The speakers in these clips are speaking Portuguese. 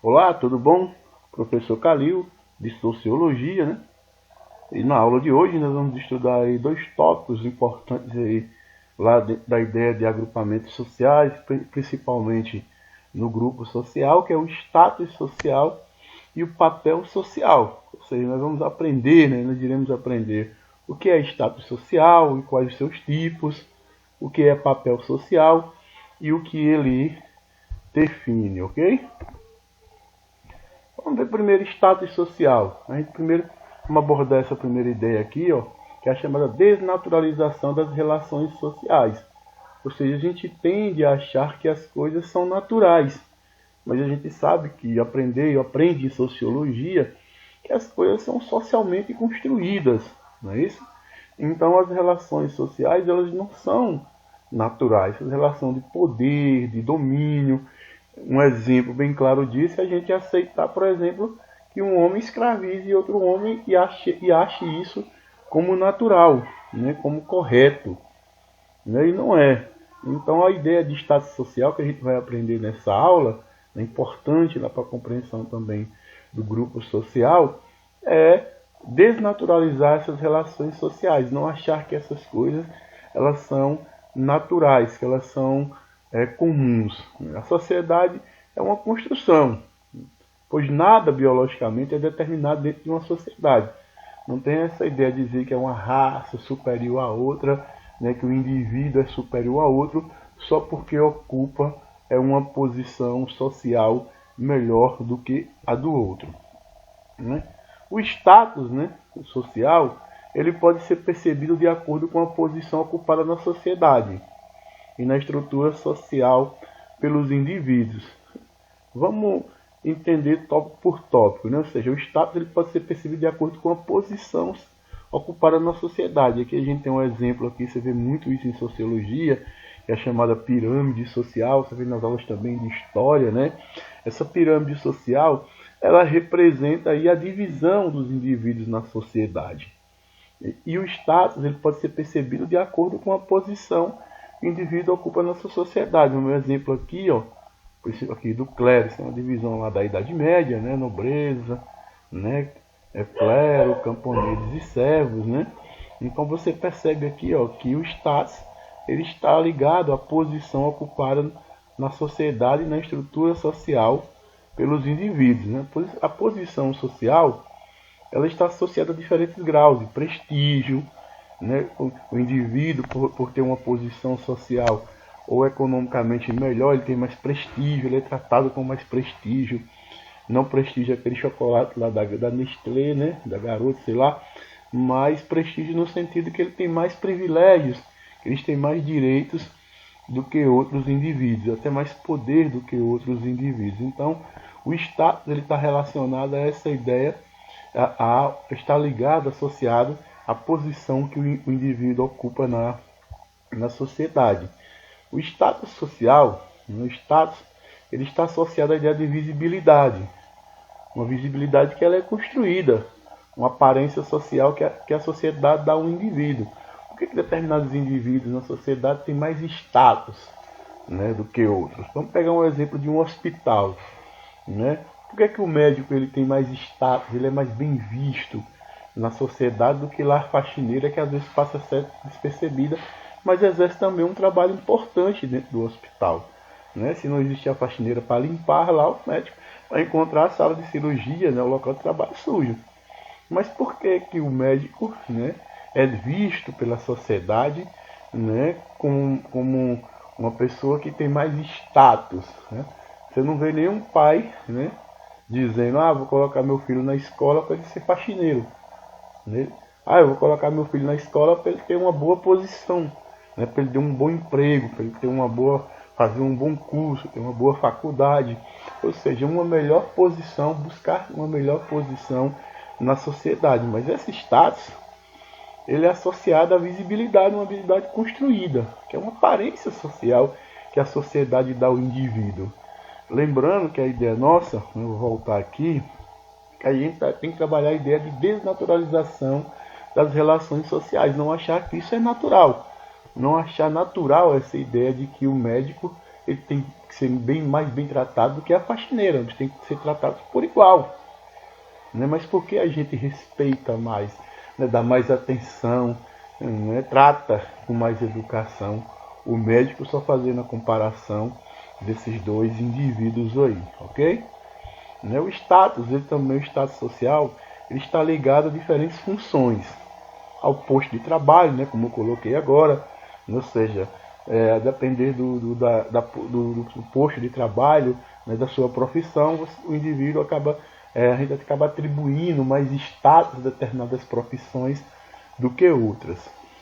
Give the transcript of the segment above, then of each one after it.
Olá, tudo bom? Professor Calil, de Sociologia, né? E na aula de hoje nós vamos estudar aí dois tópicos importantes aí, da ideia de agrupamentos sociais, principalmente no grupo social, que é o status social e o papel social. Ou seja, nós vamos aprender, né? Nós iremos aprender o que é status social e quais os seus tipos, o que é papel social e o que ele define, ok? Vamos ver primeiro status social. A gente primeiro vamos abordar essa primeira ideia aqui, ó, que é a chamada desnaturalização das relações sociais. Ou seja, a gente tende a achar que as coisas são naturais, mas a gente sabe que aprende em sociologia que as coisas são socialmente construídas, não é isso? Então as relações sociais elas não são naturais, essa relação de poder, de domínio. Um exemplo bem claro disso é a gente aceitar, por exemplo, que um homem escravize outro homem e ache isso como natural, né, como correto. Né, e não é. Então a ideia de status social que a gente vai aprender nessa aula, é importante para a compreensão também do grupo social, é desnaturalizar essas relações sociais, não achar que essas coisas elas são naturais, que elas são comuns. A sociedade é uma construção, pois nada biologicamente é determinado dentro de uma sociedade. Não tem essa ideia de dizer que é uma raça superior à outra, né, que o indivíduo é superior a outro, só porque ocupa uma posição social melhor do que a do outro. Né? O status, né, social, ele pode ser percebido de acordo com a posição ocupada na sociedade e na estrutura social pelos indivíduos. Vamos entender tópico por tópico, né? Ou seja, o status ele pode ser percebido de acordo com a posição ocupada na sociedade. Aqui a gente tem um exemplo, aqui você vê muito isso em sociologia, que é a chamada pirâmide social, você vê nas aulas também de história, né? Essa pirâmide social, ela representa aí a divisão dos indivíduos na sociedade. E o status ele pode ser percebido de acordo com a posição que o indivíduo ocupa na sua sociedade. No meu exemplo aqui, ó, aqui do clero, é uma divisão lá da Idade Média, né, nobreza, né, clero, camponeses e servos, né. Então você percebe aqui, ó, que o status ele está ligado à posição ocupada na sociedade e na estrutura social pelos indivíduos, né. A posição social ela está associada a diferentes graus de prestígio, né, o indivíduo por ter uma posição social ou economicamente melhor, ele tem mais prestígio, ele é tratado com mais prestígio. Não prestígio aquele chocolate lá da Nestlé, né? Da Garoto, sei lá. Mas prestígio no sentido que ele tem mais privilégios, que eles têm mais direitos do que outros indivíduos, até mais poder do que outros indivíduos. Então, o status ele está relacionado a essa ideia, está ligado, associado à posição que o indivíduo ocupa na sociedade. O status social, no status, ele está associado à ideia de visibilidade. Uma visibilidade que ela é construída, uma aparência social que a sociedade dá ao indivíduo. Por que determinados indivíduos na sociedade têm mais status, né, do que outros? Vamos pegar um exemplo de um hospital. Né? Por que o médico ele tem mais status, ele é mais bem visto na sociedade do que lá a faxineira, que às vezes passa a ser despercebida, mas exerce também um trabalho importante dentro do hospital. Né? Se não existir a faxineira para limpar lá, o médico vai encontrar a sala de cirurgia, né, o local de trabalho sujo. Mas por que o médico, né, é visto pela sociedade, né, como uma pessoa que tem mais status? Né? Você não vê nenhum pai, né, dizendo, vou colocar meu filho na escola para ele ser faxineiro. Né? Eu vou colocar meu filho na escola para ele ter uma boa posição, né, para ele ter um bom emprego, para ele ter fazer um bom curso, ter uma boa faculdade, ou seja, uma melhor posição, buscar uma melhor posição na sociedade. Mas esse status, ele é associado à visibilidade, uma visibilidade construída, que é uma aparência social que a sociedade dá ao indivíduo. Lembrando que a ideia nossa, eu vou voltar aqui, que a gente tem que trabalhar a ideia de desnaturalização das relações sociais, não achar que isso é natural. Não achar natural essa ideia de que o médico ele tem que ser mais bem tratado do que a faxineira. Eles têm que ser tratados por igual. Né? Mas por que a gente respeita mais, né? Dá mais atenção, né? Trata com mais educação o médico, só fazendo a comparação desses dois indivíduos aí, ok? Né? O status, ele também, o status social, ele está ligado a diferentes funções, ao posto de trabalho, né? Como eu coloquei agora, ou seja, a depender do posto de trabalho, né? Da sua profissão, o indivíduo acaba, a gente acaba atribuindo mais status a determinadas profissões do que outras,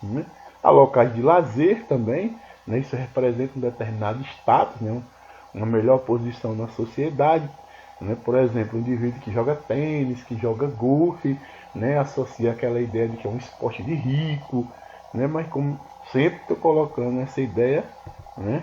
né? Há locais de lazer também, né? Isso representa um determinado status, né? Uma melhor posição na sociedade, né? Por exemplo, um indivíduo que joga tênis, que joga golfe, né? Associa aquela ideia de que é um esporte de rico, né? Mas como sempre estou colocando essa ideia, né?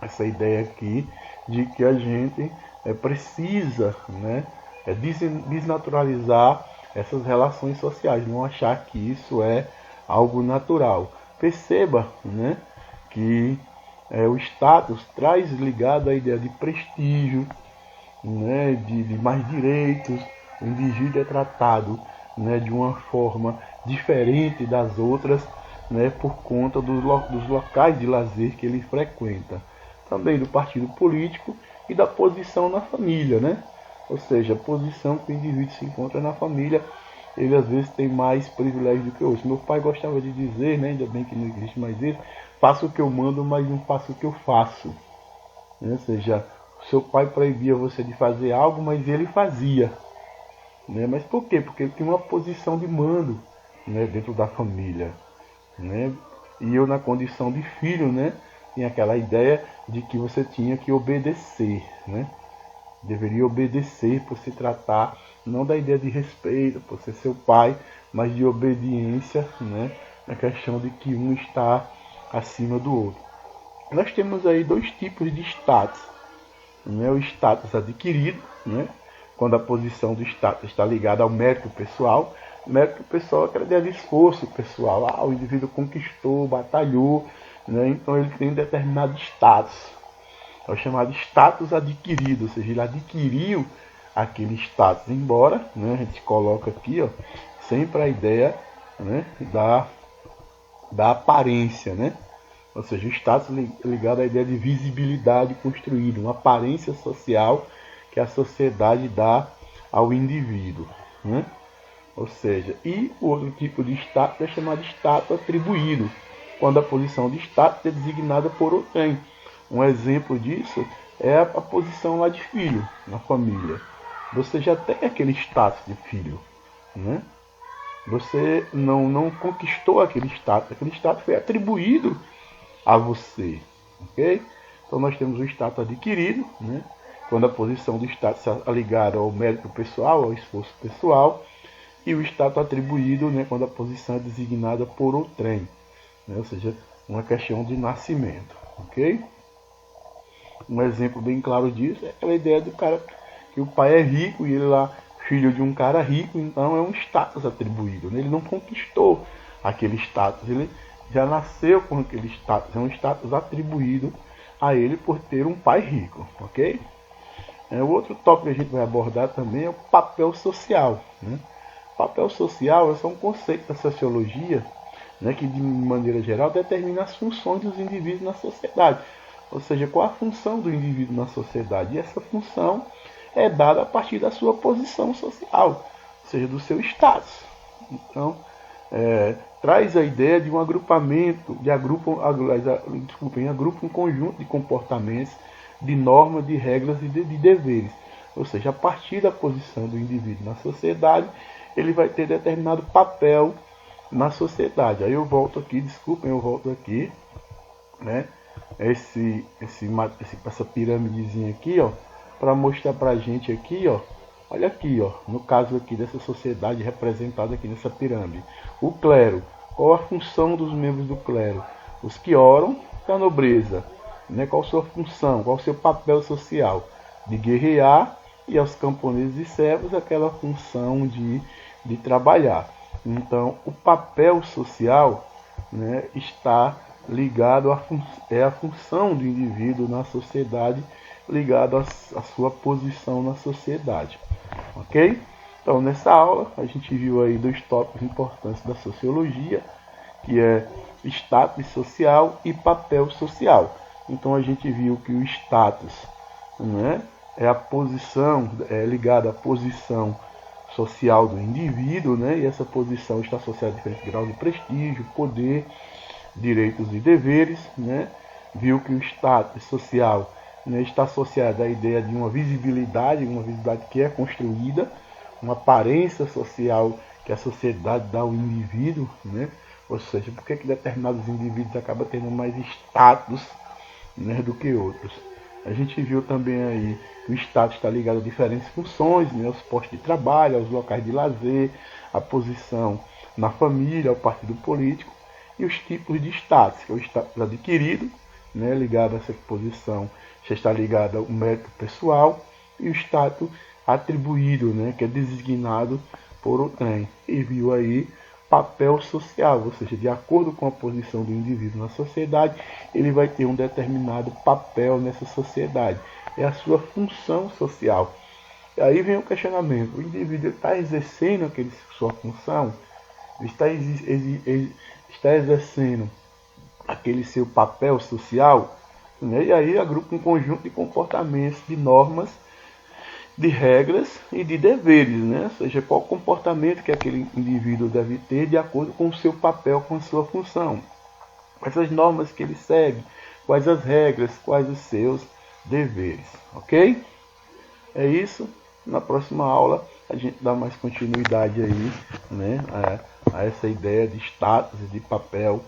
Essa ideia aqui de que a gente precisa, né? Desnaturalizar essas relações sociais, não achar que isso é algo natural. Perceba, né, que o status traz ligado a ideia de prestígio, né, de mais direitos. O indivíduo é tratado, né, de uma forma diferente das outras, né, por conta dos locais de lazer que ele frequenta. Também do partido político e da posição na família, né? Ou seja, a posição que o indivíduo se encontra na família, ele às vezes tem mais privilégio do que outros. Meu pai gostava de dizer, né, ainda bem que não existe mais isso, faço o que eu mando, mas não faço o que eu faço. Né? Ou seja, seu pai proibia você de fazer algo, mas ele fazia. Né? Mas por quê? Porque ele tinha uma posição de mando, né, dentro da família. Né? E eu, na condição de filho, né, tinha aquela ideia de que você tinha que obedecer, né? Deveria obedecer por se tratar, não da ideia de respeito, por ser seu pai, mas de obediência, né? Na questão de que um está acima do outro. Nós temos aí dois tipos de status, né? O status adquirido, né? Quando a posição do status está ligada ao mérito pessoal. Mérito pessoal é aquela ideia de esforço pessoal. O indivíduo conquistou, batalhou, né? Então ele tem um determinado status. É o chamado status adquirido, ou seja, ele adquiriu aquele status, embora, né, a gente coloca aqui, ó, sempre a ideia, né, da aparência, né? Ou seja, o status ligado à ideia de visibilidade construída, uma aparência social que a sociedade dá ao indivíduo, né? Ou seja, e o outro tipo de status é chamado status atribuído, quando a posição de status é designada por outrem. Um exemplo disso é a posição lá de filho na família. Você já tem aquele status de filho, né? Você não conquistou aquele status foi atribuído a você, ok? Então nós temos o status adquirido, né? Quando a posição do status é ligada ao mérito pessoal, ao esforço pessoal, e o status atribuído, né, quando a posição é designada por outrem, né? Ou seja, uma questão de nascimento, ok? Um exemplo bem claro disso é aquela ideia do cara que o pai é rico e ele lá, filho de um cara rico, então é um status atribuído, né? Ele não conquistou aquele status, ele já nasceu com aquele status, é um status atribuído a ele por ter um pai rico, ok? O outro tópico que a gente vai abordar também é o papel social, né? O papel social é só um conceito da sociologia, né, que de maneira geral determina as funções dos indivíduos na sociedade. Ou seja, qual a função do indivíduo na sociedade? E essa função é dada a partir da sua posição social, ou seja, do seu status. Então, traz a ideia de um agrupamento, agrupa um conjunto de comportamentos, de normas, de regras e de deveres. Ou seja, a partir da posição do indivíduo na sociedade, ele vai ter determinado papel na sociedade. Aí eu volto aqui, né? Essa pirâmidezinha aqui, ó, para mostrar pra gente aqui, ó, olha aqui, ó, no caso aqui dessa sociedade representada aqui nessa pirâmide, o clero. Qual a função dos membros do clero? Os que oram da nobreza, né? Qual a sua função? Qual o seu papel social? De guerrear, e aos camponeses e servos aquela função de trabalhar. Então, o papel social, né, está ligado à função do indivíduo na sociedade, ligado à sua posição na sociedade, ok? Então, nessa aula, a gente viu aí 2 tópicos importantes da sociologia, que é status social e papel social. Então, a gente viu que o status, né, é a posição, é ligada à posição social do indivíduo, né, e essa posição está associada a diferentes graus de prestígio, poder, direitos e deveres, né? Viu que o status social, né, está associado à ideia de uma visibilidade que é construída, uma aparência social que a sociedade dá ao indivíduo, né? Ou seja, por que determinados indivíduos acabam tendo mais status, né, do que outros. A gente viu também aí que o status está ligado a diferentes funções, né, aos postos de trabalho, aos locais de lazer, à posição na família, ao partido político, e os tipos de status, que é o status adquirido, né, ligado a essa posição, já está ligado ao mérito pessoal, e o status atribuído, né, que é designado por outrem. E viu aí papel social, ou seja, de acordo com a posição do indivíduo na sociedade, ele vai ter um determinado papel nessa sociedade. É a sua função social. E aí vem o questionamento: o indivíduo está exercendo sua função? Está exercendo aquele seu papel social? Né? E aí agrupa um conjunto de comportamentos, de normas, de regras e de deveres, né? Ou seja, qual comportamento que aquele indivíduo deve ter de acordo com o seu papel, com a sua função. Quais as normas que ele segue, quais as regras, quais os seus deveres, ok? É isso. Na próxima aula a gente dá mais continuidade aí, né, a essa ideia de status e de papel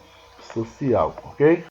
social, ok?